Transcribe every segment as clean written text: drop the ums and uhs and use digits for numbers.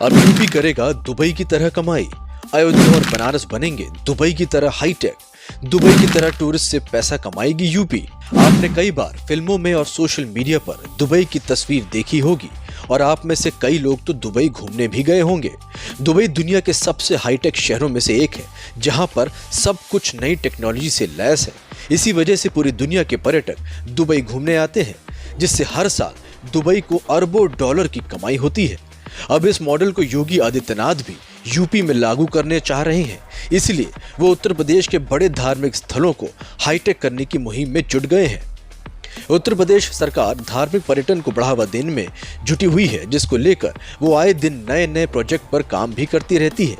अब यूपी करेगा दुबई की तरह कमाई। अयोध्या और बनारस बनेंगे दुबई की तरह हाईटेक। दुबई की तरह टूरिस्ट से पैसा कमाएगी यूपी। आपने कई बार फिल्मों में और सोशल मीडिया पर दुबई की तस्वीर देखी होगी और आप में से कई लोग तो दुबई घूमने भी गए होंगे। दुबई दुनिया के सबसे हाईटेक शहरों में से एक है, जहां पर सब कुछ नई टेक्नोलॉजी से लैस है। इसी वजह से पूरी दुनिया के पर्यटक दुबई घूमने आते हैं, जिससे हर साल दुबई को अरबों डॉलर की कमाई होती है। अब इस मॉडल को योगी आदित्यनाथ भी यूपी में लागू करने चाह रहे हैं, इसलिए वो उत्तर प्रदेश के बड़े धार्मिक स्थलों को हाईटेक करने की मुहिम में जुट गए हैं। उत्तर प्रदेश सरकार धार्मिक पर्यटन को बढ़ावा देने में जुटी हुई है, जिसको लेकर वो आए दिन नए नए प्रोजेक्ट पर काम भी करती रहती है।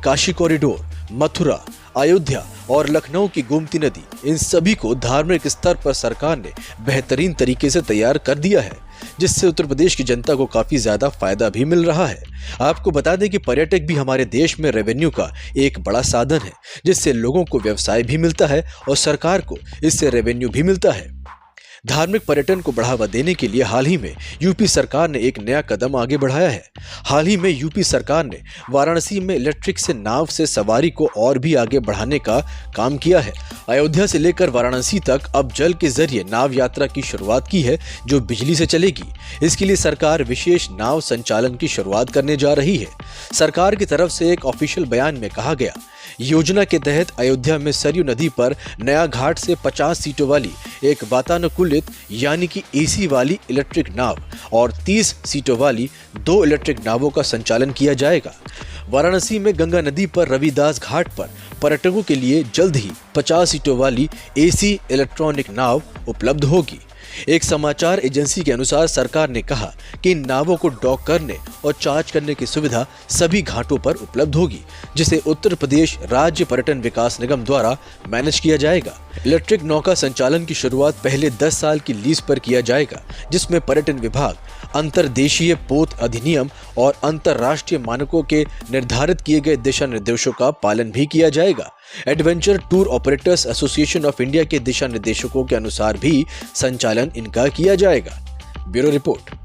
काशी कॉरिडोर, मथुरा, अयोध्या और लखनऊ की गोमती नदी, इन सभी को धार्मिक स्तर पर सरकार ने बेहतरीन तरीके से तैयार कर दिया है, जिससे उत्तर प्रदेश की जनता को काफी ज्यादा फायदा भी मिल रहा है। आपको बता दें कि पर्यटक भी हमारे देश में रेवेन्यू का एक बड़ा साधन है, जिससे लोगों को व्यवसाय भी मिलता है और सरकार को इससे रेवेन्यू भी मिलता है। धार्मिक पर्यटन को बढ़ावा देने के लिए हाल ही में यूपी सरकार ने एक नया कदम आगे बढ़ाया है। हाल ही में यूपी सरकार ने वाराणसी में इलेक्ट्रिक से नाव से सवारी को और भी आगे बढ़ाने का काम किया है। अयोध्या से लेकर वाराणसी तक अब जल के जरिए नाव यात्रा की शुरुआत की है, जो बिजली से चलेगी। इसके लिए सरकार विशेष नाव संचालन की शुरुआत करने जा रही है। सरकार की तरफ से एक ऑफिशियल बयान में कहा गया, योजना के तहत अयोध्या में सरयू नदी पर नया घाट से 50 सीटों वाली एक वातानुकूलित यानी कि एसी वाली इलेक्ट्रिक नाव और 30 सीटों वाली 2 इलेक्ट्रिक नावों का संचालन किया जाएगा। वाराणसी में गंगा नदी पर रविदास घाट पर पर्यटकों के लिए जल्द ही 50 सीटों वाली एसी इलेक्ट्रॉनिक नाव उपलब्ध होगी। एक समाचार एजेंसी के अनुसार सरकार ने कहा कि इन नावों को डॉक करने और चार्ज करने की सुविधा सभी घाटों पर उपलब्ध होगी, जिसे उत्तर प्रदेश राज्य पर्यटन विकास निगम द्वारा मैनेज किया जाएगा। इलेक्ट्रिक नौका संचालन की शुरुआत पहले 10 साल की लीज पर किया जाएगा, जिसमें पर्यटन विभाग अंतर्देशीय पोत अधिनियम और अंतर्राष्ट्रीय मानकों के निर्धारित किए गए दिशा निर्देशों का पालन भी किया जाएगा। Adventure tour operators association of India के दिशा निर्देशों के अनुसार भी संचालन इनका किया जाएगा। Bureau report.